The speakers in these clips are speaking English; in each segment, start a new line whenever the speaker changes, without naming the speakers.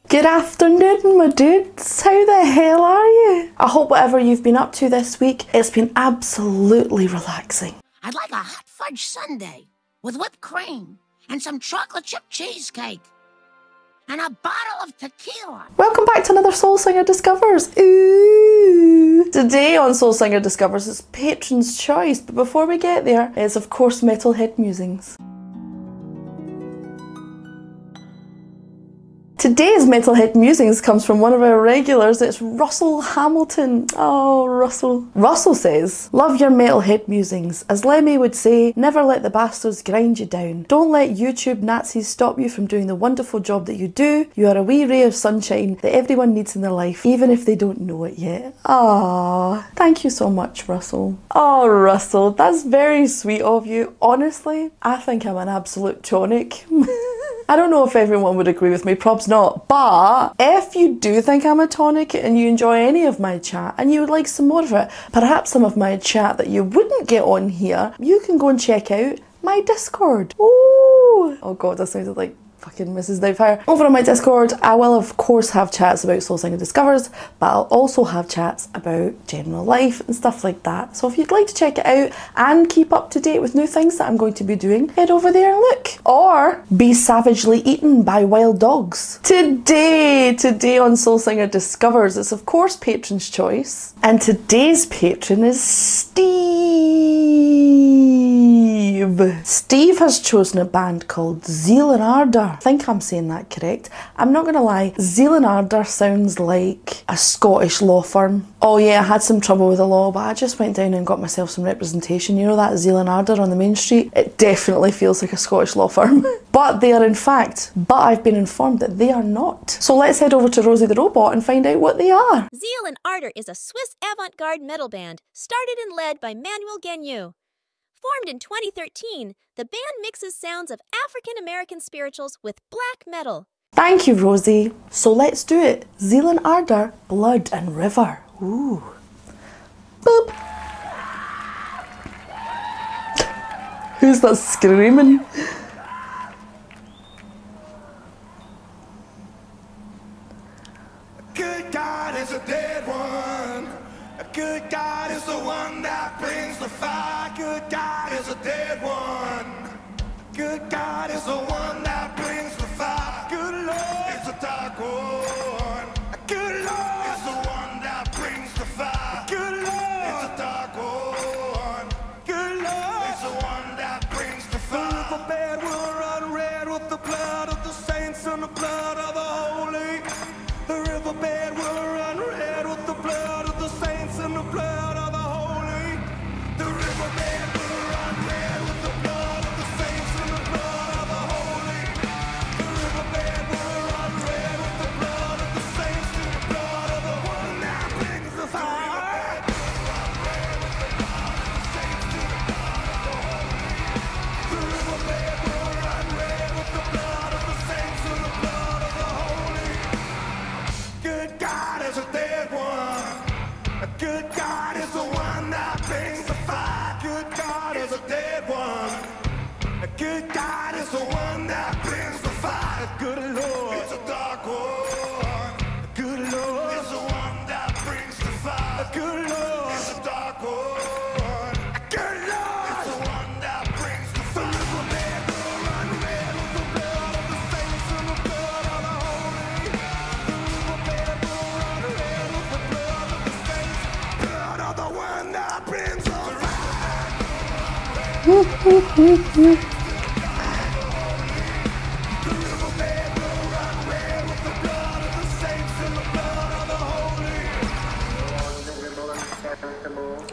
Good afternoon, my dudes. How the hell are you? I hope whatever you've been up to this week, it's been absolutely relaxing.
I'd like a hot fudge sundae with whipped cream and some chocolate chip cheesecake and a bottle of tequila.
Welcome back to another Soul Singer Discovers. Ooh. Today on Soul Singer Discovers, it's Patron's Choice, but before we get there, it's of course Metalhead Musings. Today's Metalhead Musings comes from one of our regulars. It's Russell Hamilton. Oh, Russell. Russell says, love your Metalhead Musings. As Lemmy would say, never let the bastards grind you down. Don't let YouTube Nazis stop you from doing the wonderful job that you do. You are a wee ray of sunshine that everyone needs in their life, even if they don't know it yet. Ah, thank you so much, Russell. Oh, Russell, that's very sweet of you. Honestly, I think I'm an absolute tonic. I don't know if everyone would agree with me, probs not, but if you do think I'm a tonic and you enjoy any of my chat and you would like some more of it, perhaps some of my chat that you wouldn't get on here, you can go and check out my Discord. Ooh. Oh god, that sounded like fucking Mrs. Doubtfire. Over on my Discord, I will of course have chats about Soul Singer Discovers, but I'll also have chats about general life and stuff like that. So if you'd like to check it out and keep up to date with new things that I'm going to be doing, head over there and look. Or be savagely eaten by wild dogs. Today on Soul Singer Discovers, it's of course Patron's Choice. And today's patron is Steve. Steve has chosen a band called ZEAL and ARDOR. I think I'm saying that correct. I'm not gonna lie, ZEAL and ARDOR sounds like a Scottish law firm. Oh yeah, I had some trouble with the law, but I just went down and got myself some representation. You know that ZEAL and ARDOR on the main street? It definitely feels like a Scottish law firm. But they are in fact, but I've been informed that they are not. So let's head over to Rosie the Robot and find out what they are.
ZEAL and ARDOR is a Swiss avant-garde metal band, started and led by Manuel Gagnon. Formed in 2013, the band mixes sounds of African-American spirituals with black metal.
Thank you, Rosie. So let's do it. ZEAL and ARDOR, Blood and River. Ooh. Boop. Who's that screaming?
Good God is a dead one. A good God is the one that brings the fire. Good God is a dead one. Good God is the one that brings the fire. Good Lord is a dark one. A good Lord is the one that brings the fire. Good Lord is a dark one. Good Lord is the one that brings the fire. The riverbed will run red with the blood of the saints and the blood of the holy. The riverbed will run red with the blood of the saints and the blood of the holy. The riverbed will run red with the blood of the saints and the blood of the holy. The riverbed will run red with the blood of the saints and the blood of the one that brings the fire. The riverbed will run red with the blood of the saints and the blood of the holy. Good God is a dead one. A good God is the one that brings the fire. Good God is a dead one. A good God is the one that brings the fire. A good Lord is a dark one. A good Lord is the one that brings the fire. A good Lord is a dark one. A good Lord is the one that brings the fire. The riverbed will run red with the blood of the saints and the blood of the holy. The riverbed will run red with the blood of the saints, blood of the one that brings the fire. The riverbed will run red with the blood of the saints and the blood of the holy.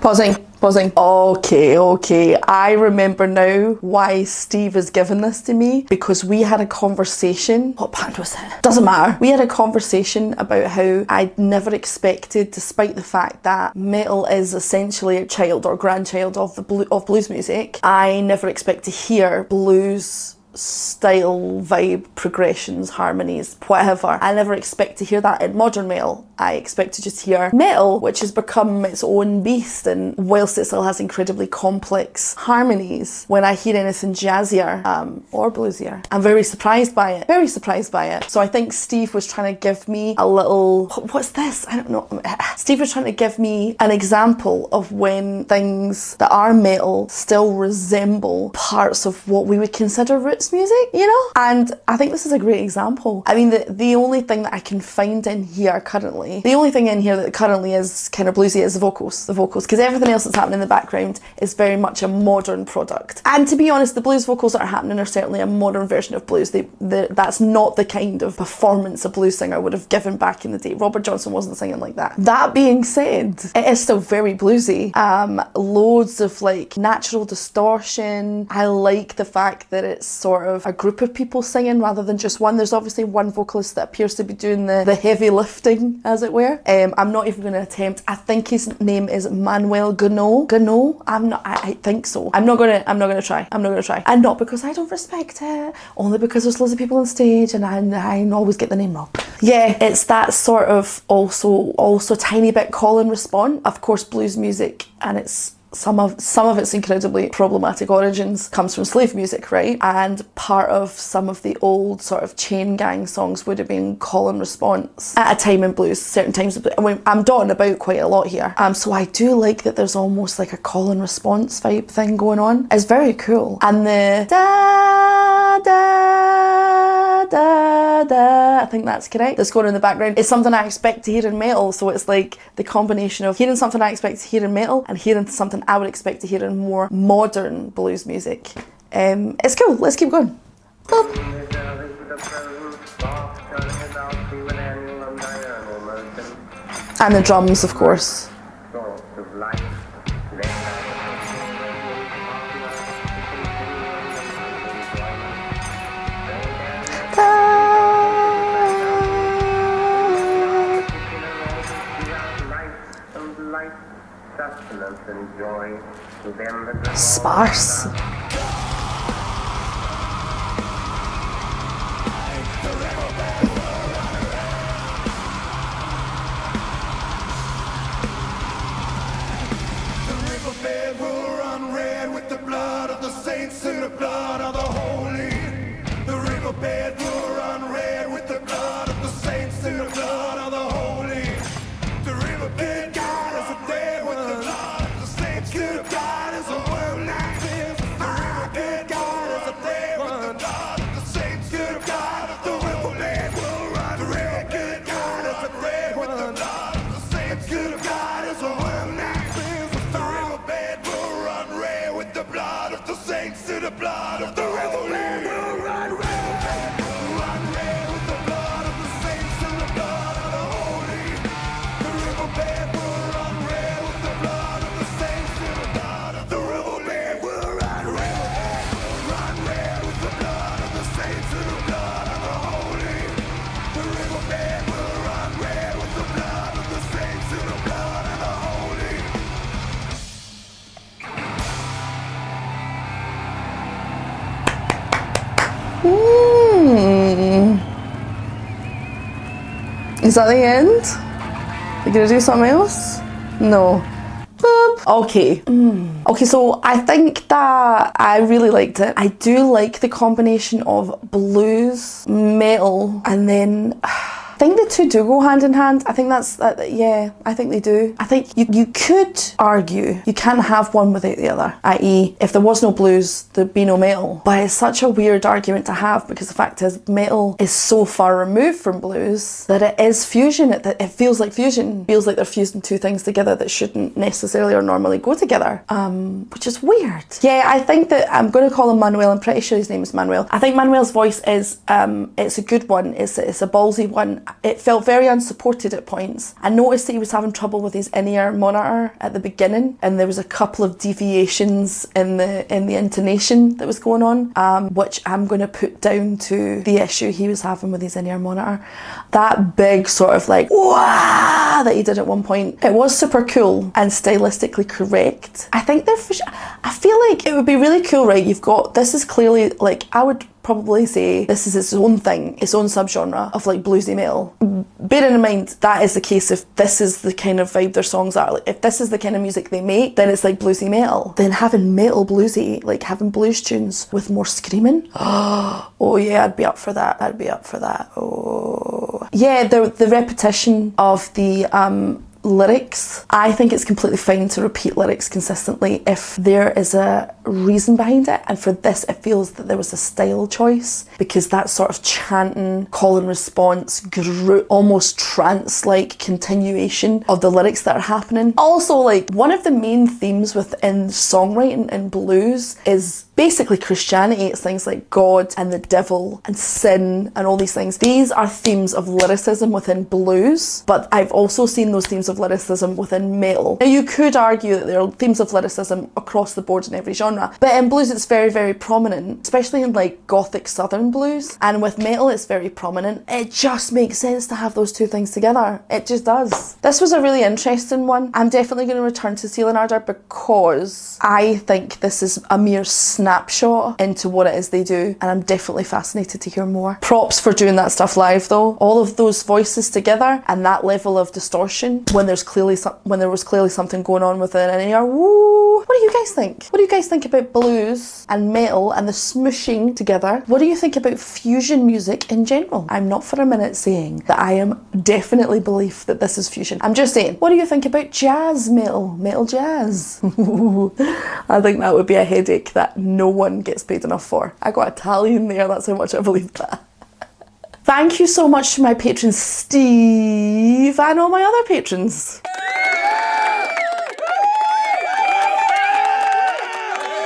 Pausing. Okay. I remember now why Steve has given this to me, because we had a conversation. What band was it? Doesn't matter. We had a conversation about how I'd never expected, despite the fact that metal is essentially a child or grandchild of blues music, I never expect to hear blues style, vibe, progressions, harmonies, whatever. I never expect to hear that in modern metal. I expect to just hear metal, which has become its own beast, and whilst it still has incredibly complex harmonies, when I hear anything jazzier or bluesier, I'm very surprised by it. Very surprised by it. So I think Steve was trying to give me a little, what's this? I don't know. Steve was trying to give me an example of when things that are metal still resemble parts of what we would consider roots music, you know? And I think this is a great example. I mean, the only thing that I can find in here currently, the only thing in here that currently is kind of bluesy is the vocals, because everything else that's happening in the background is very much a modern product. And to be honest, the blues vocals that are happening are certainly a modern version of blues. That's not the kind of performance a blues singer would have given back in the day. Robert Johnson wasn't singing like that. That being said, it is still very bluesy. Loads of like natural distortion. I like the fact that it's sort of a group of people singing rather than just one. There's obviously one vocalist that appears to be doing the heavy lifting, as it were. I'm not even going to attempt. I think his name is Manuel Gano. I think so. I'm not gonna try. And not because I don't respect it, only because there's loads of people on stage and I always get the name wrong. Yeah, it's that sort of also a tiny bit call and response. Of course, blues music, and it's some of its incredibly problematic origins comes from slave music, right? And part of some of the old sort of chain gang songs would have been call and response at a time in blues, certain times. I'm dotting about quite a lot here. So I do like that there's almost like a call and response vibe thing going on. It's very cool. And the da da da da, I think that's correct, that's going on in the background, is something I expect to hear in metal. So it's like the combination of hearing something I expect to hear in metal and hearing something I would expect to hear in more modern blues music. It's cool. Let's keep going. Boop. And the drums, of course. Sparse.
riverbed will run red with the blood of the saints and the blood of the holy. The riverbed will run red with the blood of the saints and the blood of the holy. The riverbed God is a dead with the blood of the saints. Good God is a world like this. The riverbed God is a dead with the blood of the saints. Good God of the riverbed will run red. Good God is a dead with the blood of the saints. Good God is a world like this. The riverbed will run red with the blood of the saints to the blood of the riverbed will run red. Run red with the blood of the saints and the blood of the holy. The riverbed will run red with the blood of the saints and the blood of the riverbed will run red. Run red with the blood of the saints and the blood of the holy. The riverbed will run red with the blood of the saints and the blood of the holy.
Is that the end? You gonna do something else? No. Boop. Okay. Okay, so I think that I really liked it. I do like the combination of blues, metal, and then I think the two do go hand in hand. I think that's, yeah, I think they do. I think you could argue you can't have one without the other, i.e. if there was no blues, there'd be no metal. But it's such a weird argument to have because the fact is metal is so far removed from blues that it is fusion. It feels like fusion. It feels like they're fusing two things together that shouldn't necessarily or normally go together, which is weird. Yeah, I think that I'm going to call him Manuel. I'm pretty sure his name is Manuel. I think Manuel's voice is, it's a good one. It's a ballsy one. It felt very unsupported at points. I noticed that he was having trouble with his in-ear monitor at the beginning, and there was a couple of deviations in the intonation that was going on, which I'm going to put down to the issue he was having with his in-ear monitor. That big sort of like wah that he did at one point, it was super cool and stylistically correct. I think I feel like it would be really cool, right? You've got, this is clearly like, I would probably say this is its own thing, its own subgenre of like bluesy metal. Bearing in mind that is the case if this is the kind of vibe their songs are. Like if this is the kind of music they make, then it's like bluesy metal. Then having metal bluesy, like having blues tunes with more screaming. Oh yeah, I'd be up for that. I'd be up for that. Oh yeah, the repetition of the lyrics. I think it's completely fine to repeat lyrics consistently if there is a reason behind it, and for this it feels that there was a style choice, because that sort of chanting, call and response, almost trance-like continuation of the lyrics that are happening. Also, like, one of the main themes within songwriting and blues is basically Christianity. It's things like God and the devil and sin and all these things. These are themes of lyricism within blues, but I've also seen those themes of lyricism within metal. Now you could argue that there are themes of lyricism across the board in every genre, but in blues it's very, very prominent, especially in like gothic southern blues, and with metal it's very prominent. It just makes sense to have those two things together. It just does. This was a really interesting one. I'm definitely going to return to ZEAL and ARDOR because I think this is a mere snapshot into what it is they do, and I'm definitely fascinated to hear more. Props for doing that stuff live though. All of those voices together and that level of distortion when there was clearly something going on within an ear. Woo! What do you guys think? What do you guys think about blues and metal and the smooshing together? What do you think about fusion music in general? I'm not for a minute saying that I am definitely belief that this is fusion. I'm just saying, what do you think about jazz metal jazz? I think that would be a headache that no one gets paid enough for. I got Italian there, that's how much I believe that. Thank you so much to my patron Steve and all my other patrons.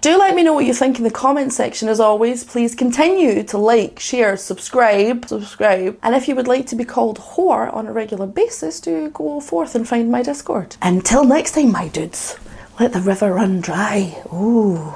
Do let me know what you think in the comment section. As always, please continue to like, share, subscribe. And if you would like to be called whore on a regular basis, do go forth and find my Discord. Until next time, my dudes, let the river run dry. Ooh.